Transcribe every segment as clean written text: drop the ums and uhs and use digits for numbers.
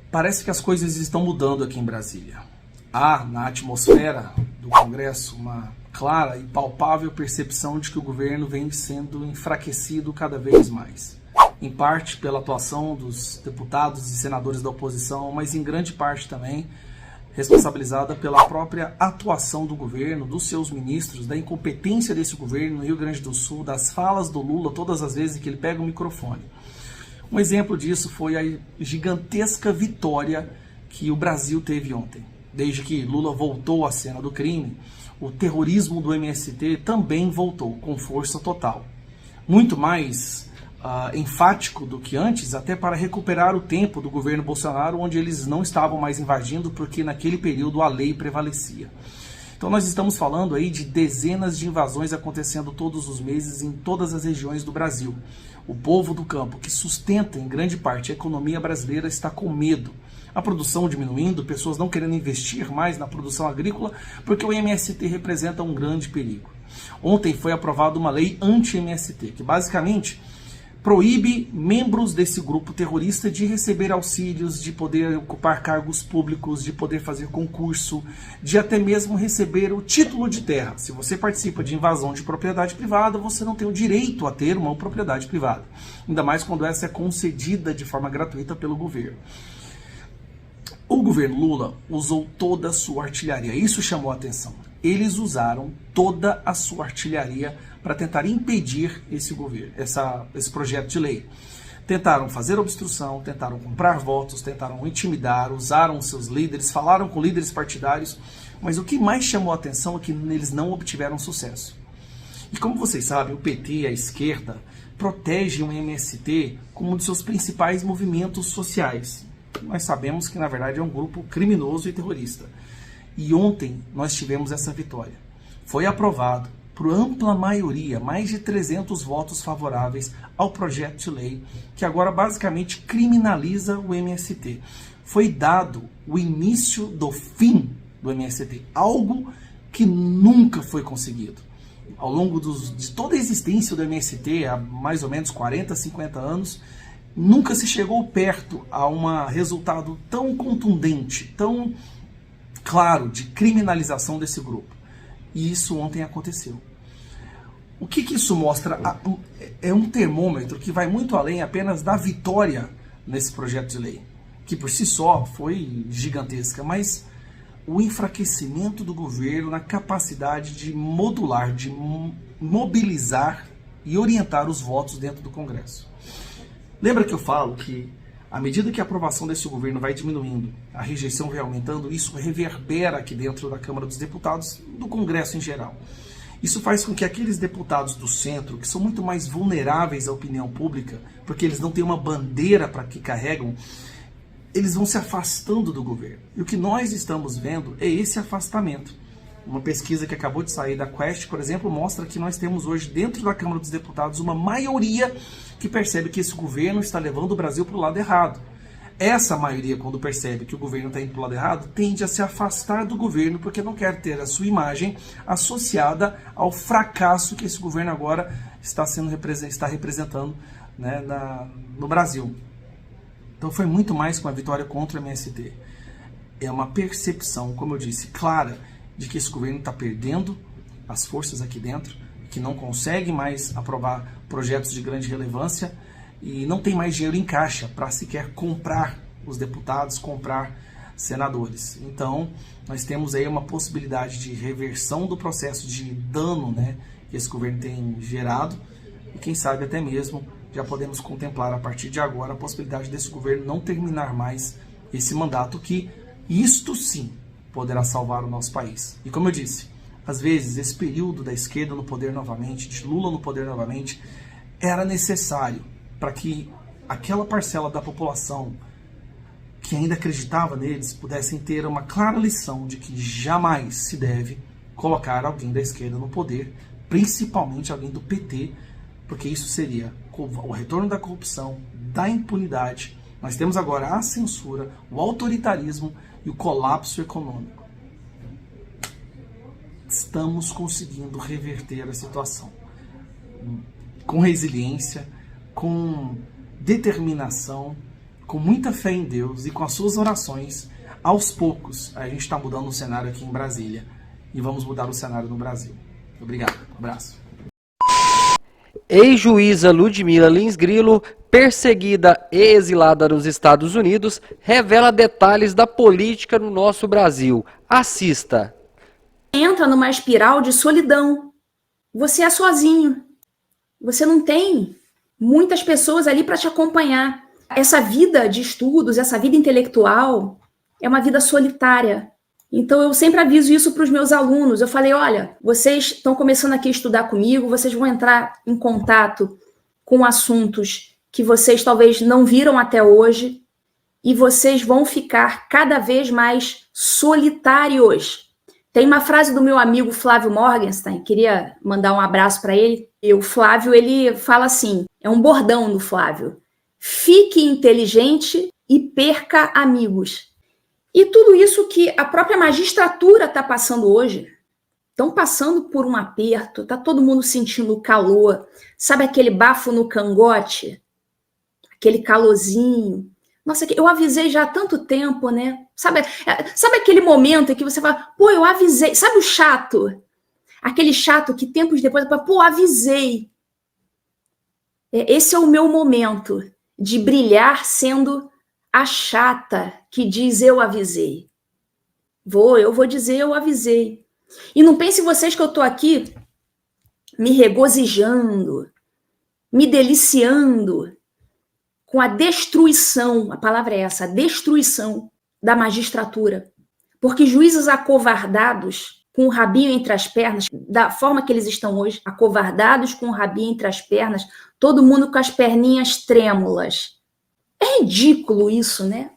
Parece que as coisas estão mudando aqui em Brasília. Há na atmosfera do Congresso uma clara e palpável percepção de que o governo vem sendo enfraquecido cada vez mais. Em parte pela atuação dos deputados e senadores da oposição, mas em grande parte também responsabilizada pela própria atuação do governo, dos seus ministros, da incompetência desse governo no Rio Grande do Sul, das falas do Lula todas as vezes que ele pega o microfone. Um exemplo disso foi a gigantesca vitória que o Brasil teve ontem. Desde que Lula voltou à cena do crime, o terrorismo do MST também voltou com força total. Muito mais enfático do que antes, até para recuperar o tempo do governo Bolsonaro, onde eles não estavam mais invadindo, porque naquele período a lei prevalecia. Então nós estamos falando aí de dezenas de invasões acontecendo todos os meses em todas as regiões do Brasil. O povo do campo, que sustenta em grande parte a economia brasileira, está com medo. A produção diminuindo, pessoas não querendo investir mais na produção agrícola, porque o MST representa um grande perigo. Ontem foi aprovada uma lei anti-MST, que basicamente proíbe membros desse grupo terrorista de receber auxílios, de poder ocupar cargos públicos, de poder fazer concurso, de até mesmo receber o título de terra. Se você participa de invasão de propriedade privada, você não tem o direito a ter uma propriedade privada. Ainda mais quando essa é concedida de forma gratuita pelo governo. O governo Lula usou toda a sua artilharia, isso chamou a atenção. Eles usaram toda a sua artilharia para tentar impedir esse governo, esse projeto de lei. Tentaram fazer obstrução, tentaram comprar votos, tentaram intimidar, usaram seus líderes, falaram com líderes partidários, mas o que mais chamou a atenção é que eles não obtiveram sucesso. E como vocês sabem, o PT, a esquerda, protege o MST como um dos seus principais movimentos sociais. Nós sabemos que, na verdade, é um grupo criminoso e terrorista. E ontem nós tivemos essa vitória. Foi aprovado por ampla maioria, mais de 300 votos favoráveis ao projeto de lei, que agora basicamente criminaliza o MST. Foi dado o início do fim do MST, algo que nunca foi conseguido. Ao longo de toda a existência do MST, há mais ou menos 40, 50 anos, nunca se chegou perto a um resultado tão contundente, tão claro de criminalização desse grupo. E isso ontem aconteceu. O que isso mostra? É um termômetro que vai muito além apenas da vitória nesse projeto de lei, que por si só foi gigantesca, mas o enfraquecimento do governo na capacidade de modular, de mobilizar e orientar os votos dentro do Congresso. Lembra que eu falo que, à medida que a aprovação desse governo vai diminuindo, a rejeição vai aumentando, isso reverbera aqui dentro da Câmara dos Deputados, do Congresso em geral. Isso faz com que aqueles deputados do centro, que são muito mais vulneráveis à opinião pública, porque eles não têm uma bandeira para que carregam, eles vão se afastando do governo. E o que nós estamos vendo é esse afastamento. Uma pesquisa que acabou de sair da Quest, por exemplo, mostra que nós temos hoje dentro da Câmara dos Deputados uma maioria que percebe que esse governo está levando o Brasil para o lado errado. Essa maioria, quando percebe que o governo está indo para o lado errado, tende a se afastar do governo porque não quer ter a sua imagem associada ao fracasso que esse governo agora está representando, né, no Brasil. Então foi muito mais com a vitória contra o MST. É uma percepção, como eu disse, clara de que esse governo está perdendo as forças aqui dentro, que não consegue mais aprovar projetos de grande relevância e não tem mais dinheiro em caixa para sequer comprar os deputados, comprar senadores. Então, nós temos aí uma possibilidade de reversão do processo de dano, né, que esse governo tem gerado e quem sabe até mesmo já podemos contemplar a partir de agora a possibilidade desse governo não terminar mais esse mandato, que isto sim poderá salvar o nosso país. E como eu disse, às vezes esse período da esquerda no poder novamente, de Lula no poder novamente, era necessário para que aquela parcela da população que ainda acreditava neles pudessem ter uma clara lição de que jamais se deve colocar alguém da esquerda no poder, principalmente alguém do PT, porque isso seria o retorno da corrupção, da impunidade. Nós temos agora a censura, o autoritarismo e o colapso econômico. Estamos conseguindo reverter a situação com resiliência, com determinação, com muita fé em Deus e com as suas orações, aos poucos, a gente está mudando o cenário aqui em Brasília. E vamos mudar o cenário no Brasil. Obrigado. Um abraço. Ex-juíza Ludmila Lins Grilo, perseguida e exilada nos Estados Unidos, revela detalhes da política no nosso Brasil. Assista. Entra numa espiral de solidão. Você é sozinho. Você não tem muitas pessoas ali para te acompanhar. Essa vida de estudos, essa vida intelectual, é uma vida solitária. Então, eu sempre aviso isso para os meus alunos. Eu falei, olha, vocês estão começando aqui a estudar comigo, vocês vão entrar em contato com assuntos que vocês talvez não viram até hoje e vocês vão ficar cada vez mais solitários. Tem uma frase do meu amigo Flávio Morgenstern, queria mandar um abraço para ele. E o Flávio, ele fala assim, é um bordão do Flávio: fique inteligente e perca amigos. E tudo isso que a própria magistratura está passando hoje, estão passando por um aperto, está todo mundo sentindo o calor, sabe aquele bafo no cangote? Aquele calorzinho. Nossa, eu avisei já há tanto tempo, né? Sabe aquele momento em que você fala, pô, eu avisei. Sabe o chato? Aquele chato que tempos depois, pô, avisei. Esse é o meu momento de brilhar sendo a chata que diz eu avisei. Eu vou dizer eu avisei. E não pense vocês que eu estou aqui me regozijando, me deliciando com a destruição, a palavra é essa, a destruição da magistratura. Porque juízes acovardados, com o rabinho entre as pernas, da forma que eles estão hoje, acovardados com o rabinho entre as pernas, todo mundo com as perninhas trêmulas. É ridículo isso, né?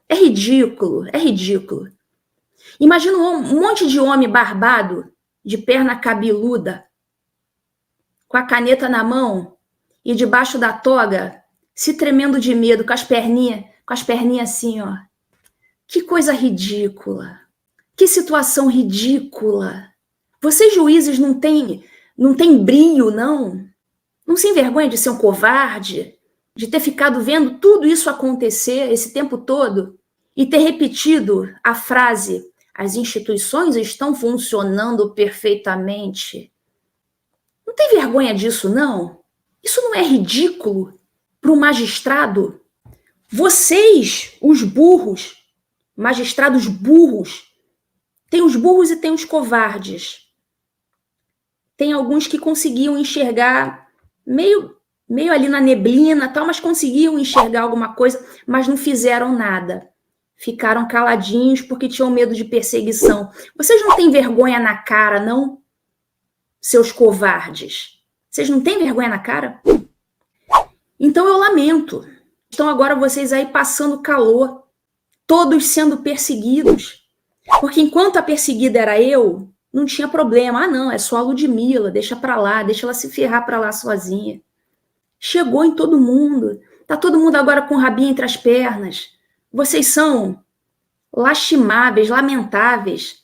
É ridículo, é ridículo. Imagina um monte de homem barbado, de perna cabeluda, com a caneta na mão e debaixo da toga, se tremendo de medo, com as perninhas assim, ó. Que coisa ridícula. Que situação ridícula. Vocês juízes não têm brio, não? Não se envergonha de ser um covarde? De ter ficado vendo tudo isso acontecer esse tempo todo e ter repetido a frase: as instituições estão funcionando perfeitamente. Não tem vergonha disso, não? Isso não é ridículo para o magistrado? Vocês, os burros, magistrados burros, tem os burros e tem os covardes. Tem alguns que conseguiam enxergar meio ali na neblina, tal, mas conseguiam enxergar alguma coisa, mas não fizeram nada. Ficaram caladinhos porque tinham medo de perseguição. Vocês não têm vergonha na cara, não? Seus covardes. Vocês não têm vergonha na cara? Então eu lamento. Estão agora vocês aí passando calor, todos sendo perseguidos. Porque enquanto a perseguida era eu, não tinha problema. Ah, não, é só a Ludmila, deixa pra lá, deixa ela se ferrar pra lá sozinha. Chegou em todo mundo. Tá todo mundo agora com o rabinho entre as pernas. Vocês são lastimáveis, lamentáveis.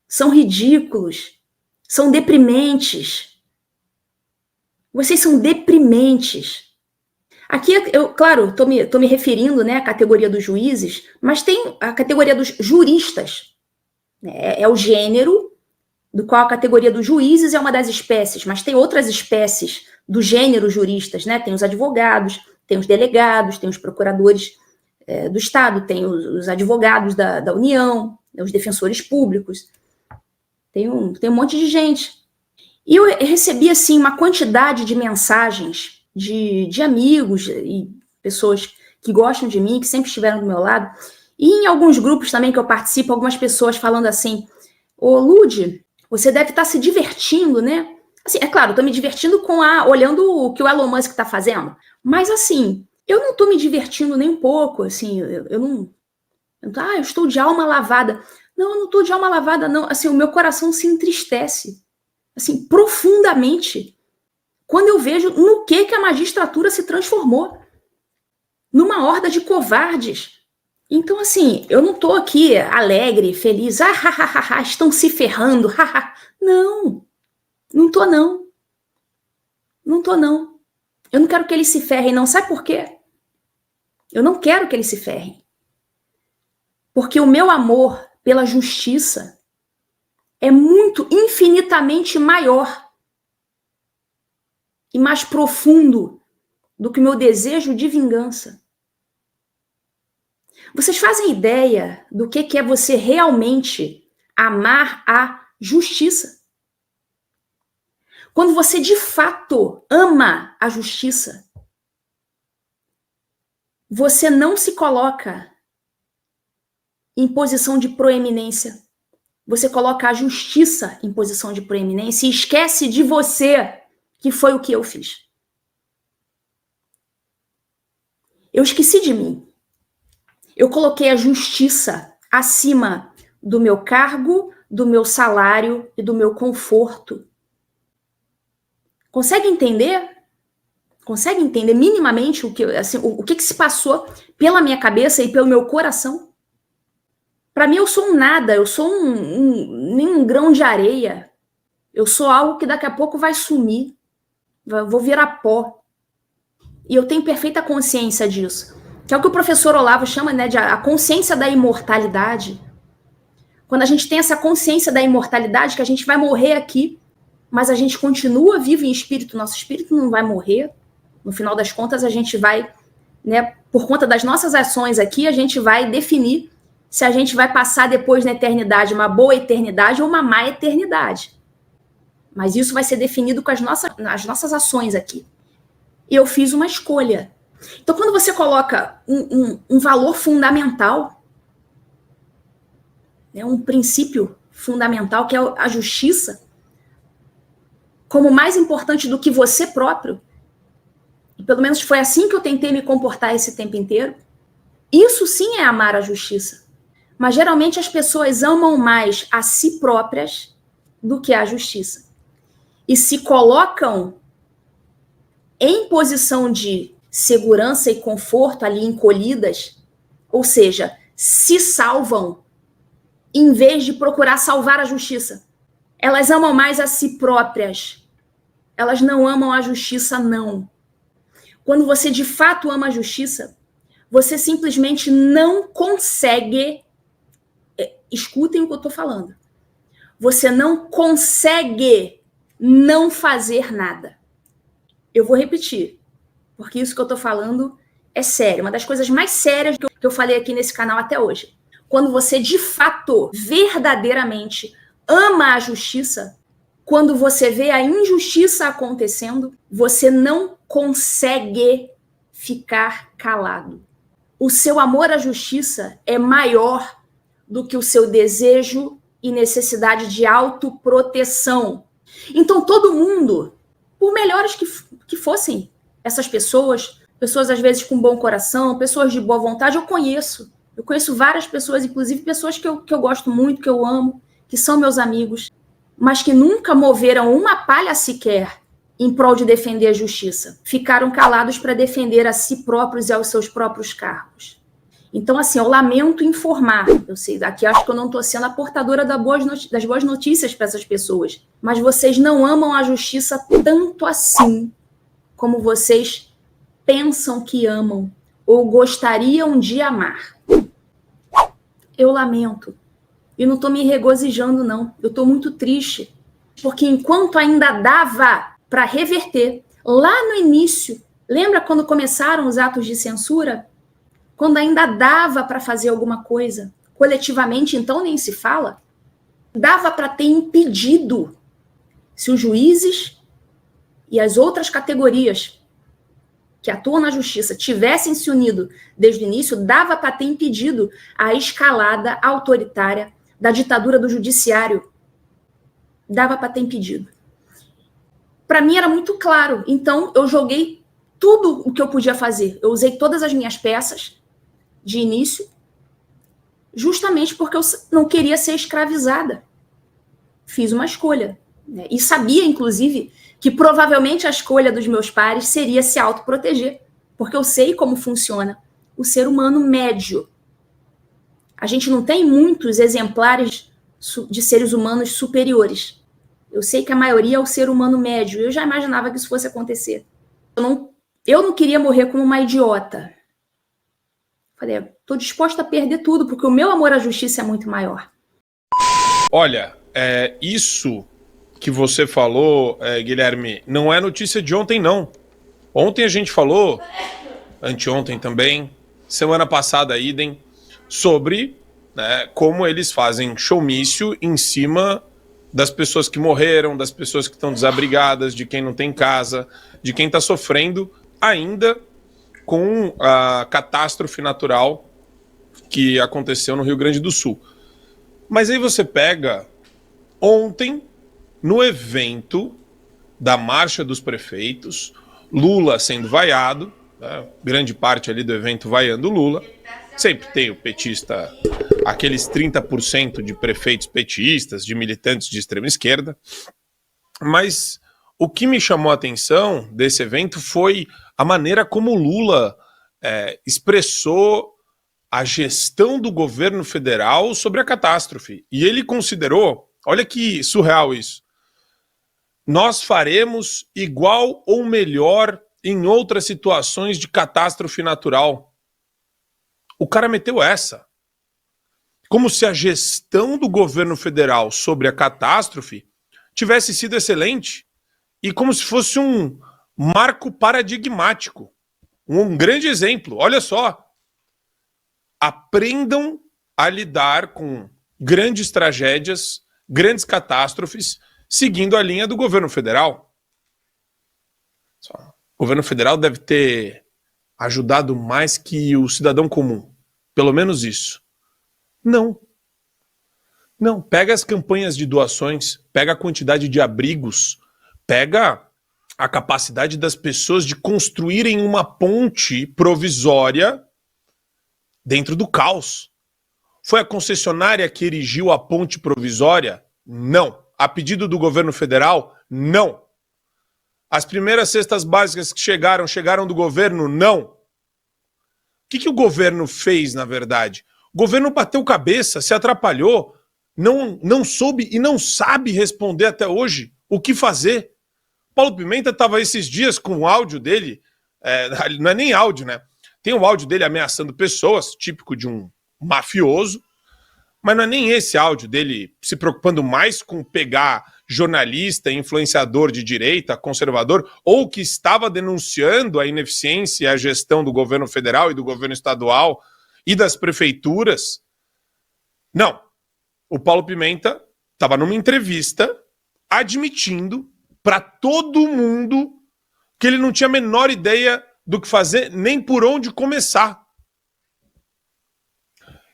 São ridículos. São deprimentes. Vocês são deprimentes. Aqui, eu, claro, tô me referindo, né, à categoria dos juízes, mas tem a categoria dos juristas. É o gênero do qual a categoria dos juízes é uma das espécies, mas tem outras espécies do gênero juristas, né? Tem os advogados, tem os delegados, tem os procuradores do Estado, tem os advogados da União, os defensores públicos, tem um monte de gente. E eu recebi, assim, uma quantidade de mensagens de amigos e pessoas que gostam de mim, que sempre estiveram do meu lado, e em alguns grupos também que eu participo, algumas pessoas falando assim: ô Lud, você deve estar se divertindo, né? Assim, é claro, estou me divertindo olhando o que o Elon Musk está fazendo, mas assim, eu não estou me divertindo nem um pouco, assim, eu estou de alma lavada. Não, eu não estou de alma lavada, não. Assim, o meu coração se entristece, assim, profundamente, quando eu vejo no que a magistratura se transformou. Numa horda de covardes. Então, assim, eu não estou aqui alegre, feliz, estão se ferrando, não, não estou não. Não estou não. Eu não quero que eles se ferrem, não. Sabe por quê? Eu não quero que eles se ferrem. Porque o meu amor pela justiça é muito, infinitamente maior e mais profundo do que o meu desejo de vingança. Vocês fazem ideia do que é você realmente amar a justiça? Quando você de fato ama a justiça, você não se coloca em posição de proeminência. Você coloca a justiça em posição de proeminência e esquece de você, que foi o que eu fiz. Eu esqueci de mim. Eu coloquei a justiça acima do meu cargo, do meu salário e do meu conforto. Consegue entender? Consegue entender minimamente o que se passou pela minha cabeça e pelo meu coração? Para mim, eu sou um nada, eu sou nem um grão de areia. Eu sou algo que daqui a pouco vai sumir, vou virar pó. E eu tenho perfeita consciência disso. Que é o que o professor Olavo chama, né, de a consciência da imortalidade. Quando a gente tem essa consciência da imortalidade, que a gente vai morrer aqui, mas a gente continua vivo em espírito, nosso espírito não vai morrer. No final das contas, a gente vai, né, por conta das nossas ações aqui, a gente vai definir se a gente vai passar depois na eternidade uma boa eternidade ou uma má eternidade. Mas isso vai ser definido com as nossas ações aqui. E eu fiz uma escolha. Então, quando você coloca um valor fundamental, né, um princípio fundamental, que é a justiça, como mais importante do que você próprio, e pelo menos foi assim que eu tentei me comportar esse tempo inteiro, isso sim é amar a justiça. Mas geralmente as pessoas amam mais a si próprias do que a justiça. E se colocam em posição de segurança e conforto ali encolhidas, ou seja, se salvam em vez de procurar salvar a justiça. Elas amam mais a si próprias. Elas não amam a justiça, não. Quando você de fato ama a justiça, você simplesmente não consegue... Escutem o que eu estou falando. Você não consegue não fazer nada. Eu vou repetir, porque isso que eu estou falando é sério. Uma das coisas mais sérias que eu falei aqui nesse canal até hoje. Quando você de fato, verdadeiramente ama a justiça, quando você vê a injustiça acontecendo, você não consegue ficar calado. O seu amor à justiça é maior do que o seu desejo e necessidade de autoproteção. Então, todo mundo, por melhores que fossem essas pessoas às vezes com bom coração, pessoas de boa vontade, eu conheço várias pessoas, inclusive pessoas que eu gosto muito, que eu amo, que são meus amigos, mas que nunca moveram uma palha sequer em prol de defender a justiça. Ficaram calados para defender a si próprios e aos seus próprios cargos. Então, assim, eu lamento informar. Eu sei, aqui acho que eu não estou sendo a portadora das boas notícias para essas pessoas. Mas vocês não amam a justiça tanto assim como vocês pensam que amam ou gostariam de amar. Eu lamento. E não estou me regozijando, não. Eu estou muito triste. Porque enquanto ainda dava para reverter, lá no início, lembra quando começaram os atos de censura? Quando ainda dava para fazer alguma coisa, coletivamente, então nem se fala, dava para ter impedido, se os juízes e as outras categorias que atuam na justiça tivessem se unido desde o início, dava para ter impedido a escalada autoritária da ditadura do judiciário. Dava para ter impedido. Para mim era muito claro, então eu joguei tudo o que eu podia fazer. Eu usei todas as minhas peças de início, justamente porque eu não queria ser escravizada. Fiz uma escolha, né? E sabia, inclusive, que provavelmente a escolha dos meus pares seria se autoproteger, porque eu sei como funciona o ser humano médio. A gente não tem muitos exemplares de seres humanos superiores. Eu sei que a maioria é o ser humano médio. Eu já imaginava que isso fosse acontecer. Eu não queria morrer como uma idiota. Falei, estou disposta a perder tudo, porque o meu amor à justiça é muito maior. Olha, isso que você falou, Guilherme, não é notícia de ontem, não. Ontem a gente falou, anteontem também, semana passada, idem, sobre, né, como eles fazem showmício em cima das pessoas que morreram, das pessoas que estão desabrigadas, de quem não tem casa, de quem está sofrendo ainda com a catástrofe natural que aconteceu no Rio Grande do Sul. Mas aí você pega ontem, no evento da Marcha dos Prefeitos, Lula sendo vaiado, né, grande parte ali do evento vaiando Lula. Sempre tem o petista, aqueles 30% de prefeitos petistas, de militantes de extrema esquerda. Mas o que me chamou a atenção desse evento foi a maneira como Lula expressou a gestão do governo federal sobre a catástrofe. E ele considerou, olha que surreal isso, nós faremos igual ou melhor em outras situações de catástrofe natural. O cara meteu essa. Como se a gestão do governo federal sobre a catástrofe tivesse sido excelente e como se fosse um marco paradigmático. Um grande exemplo. Olha só. Aprendam a lidar com grandes tragédias, grandes catástrofes, seguindo a linha do governo federal. O governo federal deve ter ajudado mais que o cidadão comum. Pelo menos isso. Não. Não. Pega as campanhas de doações, pega a quantidade de abrigos, pega a capacidade das pessoas de construírem uma ponte provisória dentro do caos. Foi a concessionária que erigiu a ponte provisória? Não. A pedido do governo federal? Não. As primeiras cestas básicas que chegaram do governo? Não. O que o governo fez, na verdade? O governo bateu cabeça, se atrapalhou, não soube e não sabe responder até hoje o que fazer. Paulo Pimenta estava esses dias com o áudio dele, não é nem áudio, né? Tem o áudio dele ameaçando pessoas, típico de um mafioso, mas não é nem esse áudio dele se preocupando mais com pegar jornalista, influenciador de direita, conservador, ou que estava denunciando a ineficiência e a gestão do governo federal e do governo estadual e das prefeituras. Não. O Paulo Pimenta estava numa entrevista admitindo para todo mundo que ele não tinha a menor ideia do que fazer, nem por onde começar.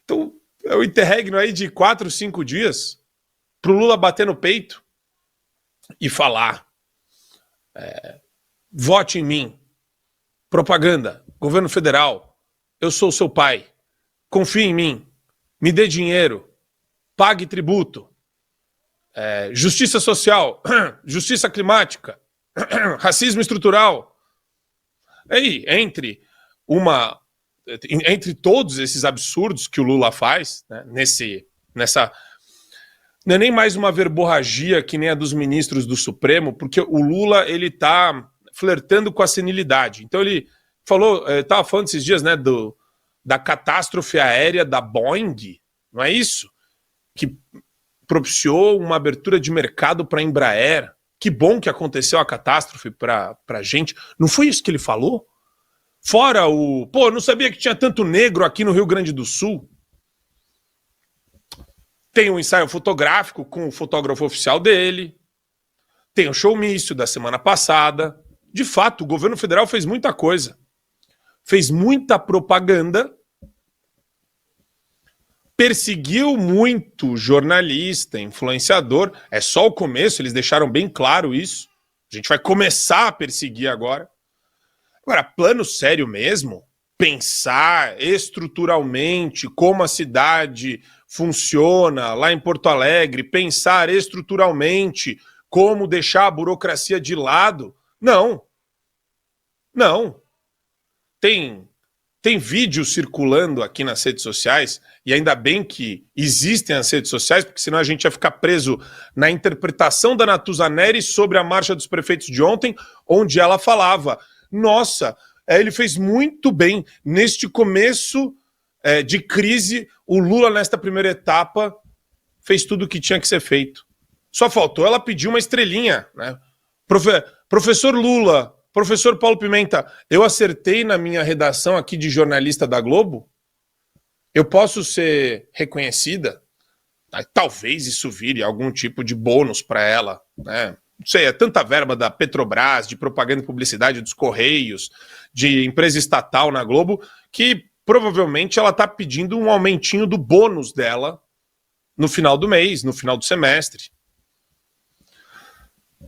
Então, é o interregno aí de 4, 5 dias para o Lula bater no peito e falar: vote em mim, propaganda, governo federal, eu sou seu pai, confie em mim, me dê dinheiro, pague tributo, justiça social, justiça climática, racismo estrutural. Aí, entre todos esses absurdos que o Lula faz, né, nessa... Não é nem mais uma verborragia que nem a dos ministros do Supremo, porque o Lula, ele tá flertando com a senilidade. Então ele falou, estava falando esses dias, né, da catástrofe aérea da Boeing, não é isso? Que propiciou uma abertura de mercado para a Embraer. Que bom que aconteceu a catástrofe para a gente. Não foi isso que ele falou? Fora eu não sabia que tinha tanto negro aqui no Rio Grande do Sul. Tem um ensaio fotográfico com o fotógrafo oficial dele. Tem o showmício da semana passada. De fato, o governo federal fez muita coisa. Fez muita propaganda. Perseguiu muito jornalista, influenciador. É só o começo, eles deixaram bem claro isso. A gente vai começar a perseguir agora. Agora, plano sério mesmo, pensar estruturalmente como a cidade funciona lá em Porto Alegre, pensar estruturalmente como deixar a burocracia de lado, não. Não. Tem vídeo circulando aqui nas redes sociais, e ainda bem que existem as redes sociais, porque senão a gente ia ficar preso na interpretação da Natuzaneri sobre a Marcha dos Prefeitos de ontem, onde ela falava: nossa, ele fez muito bem neste começo de crise, o Lula, nesta primeira etapa, fez tudo o que tinha que ser feito. Só faltou ela pedir uma estrelinha, né? Professor Lula, professor Paulo Pimenta, eu acertei na minha redação aqui de jornalista da Globo? Eu posso ser reconhecida? Talvez isso vire algum tipo de bônus para ela, né? Não sei, é tanta verba da Petrobras, de propaganda e publicidade dos Correios, de empresa estatal na Globo, que provavelmente ela está pedindo um aumentinho do bônus dela no final do mês, no final do semestre.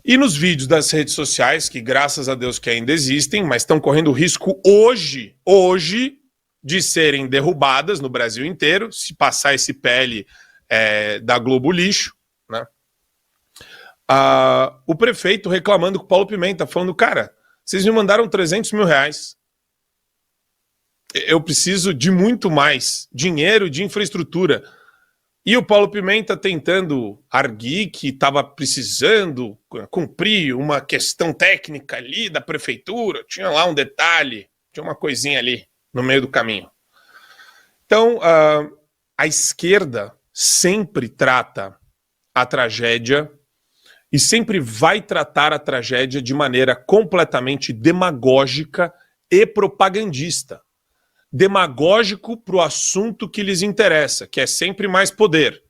E nos vídeos das redes sociais, que graças a Deus que ainda existem, mas estão correndo risco hoje, de serem derrubadas no Brasil inteiro, se passar esse PL da Globo lixo, né? O prefeito reclamando com o Paulo Pimenta, falando, cara, vocês me mandaram 300 mil reais. Eu preciso de muito mais dinheiro, de infraestrutura. E o Paulo Pimenta tentando arguir que estava precisando cumprir uma questão técnica ali da prefeitura, tinha lá um detalhe, tinha uma coisinha ali no meio do caminho. Então, a esquerda sempre trata a tragédia e sempre vai tratar a tragédia de maneira completamente demagógica e propagandista. Demagógico para o assunto que lhes interessa, que é sempre mais poder.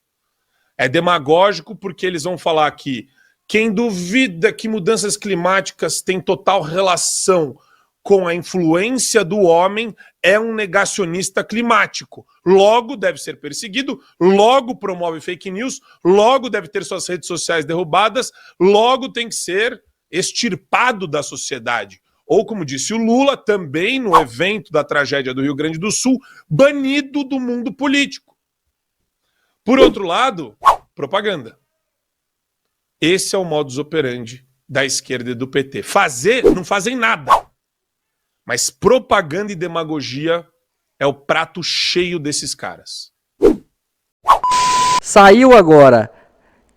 É demagógico porque eles vão falar que quem duvida que mudanças climáticas têm total relação com a influência do homem é um negacionista climático. Logo deve ser perseguido, logo promove fake news, logo deve ter suas redes sociais derrubadas, logo tem que ser extirpado da sociedade. Ou, como disse o Lula, também no evento da tragédia do Rio Grande do Sul, banido do mundo político. Por outro lado, propaganda. Esse é o modus operandi da esquerda e do PT. Não fazem nada. Mas propaganda e demagogia é o prato cheio desses caras. Saiu agora.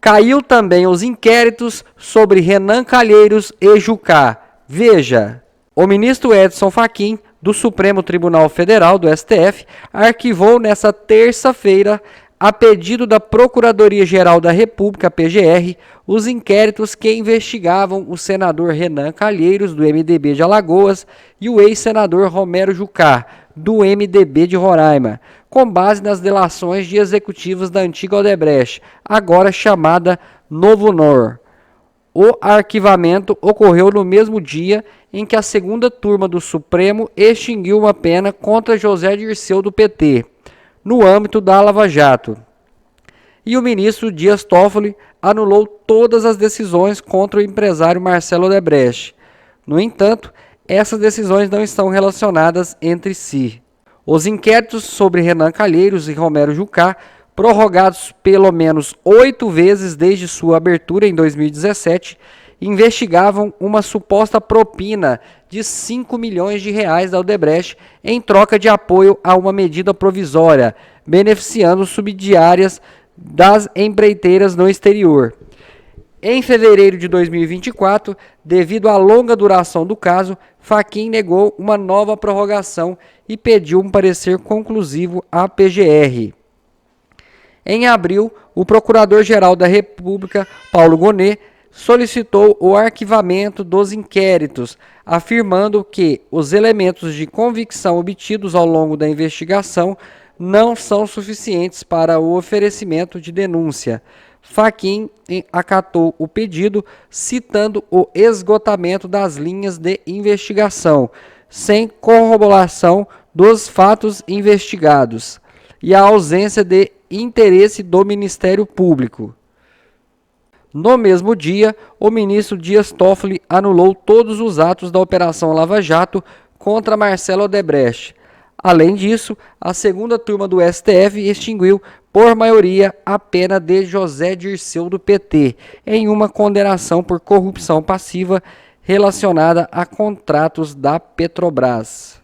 Caiu também os inquéritos sobre Renan Calheiros e Jucá. Veja, o ministro Edson Fachin, do Supremo Tribunal Federal, do STF, arquivou nesta terça-feira, a pedido da Procuradoria-Geral da República, PGR, os inquéritos que investigavam o senador Renan Calheiros, do MDB de Alagoas, e o ex-senador Romero Jucá, do MDB de Roraima, com base nas delações de executivos da antiga Odebrecht, agora chamada Novo Nor. O arquivamento ocorreu no mesmo dia em que a segunda turma do Supremo extinguiu uma pena contra José Dirceu do PT, no âmbito da Lava Jato. E o ministro Dias Toffoli anulou todas as decisões contra o empresário Marcelo Odebrecht. No entanto, essas decisões não estão relacionadas entre si. Os inquéritos sobre Renan Calheiros e Romero Jucá, prorrogados pelo menos 8 vezes desde sua abertura em 2017, investigavam uma suposta propina de 5 milhões de reais da Odebrecht em troca de apoio a uma medida provisória, beneficiando subsidiárias das empreiteiras no exterior. Em fevereiro de 2024, devido à longa duração do caso, Fachin negou uma nova prorrogação e pediu um parecer conclusivo à PGR. Em abril, o Procurador-Geral da República, Paulo Gonet, solicitou o arquivamento dos inquéritos, afirmando que os elementos de convicção obtidos ao longo da investigação não são suficientes para o oferecimento de denúncia. Fachin acatou o pedido, citando o esgotamento das linhas de investigação, sem corroboração dos fatos investigados, e a ausência de interesse do Ministério Público. No mesmo dia, o ministro Dias Toffoli anulou todos os atos da Operação Lava Jato contra Marcelo Odebrecht. Além disso, a segunda turma do STF extinguiu, por maioria, a pena de José Dirceu do PT, em uma condenação por corrupção passiva relacionada a contratos da Petrobras.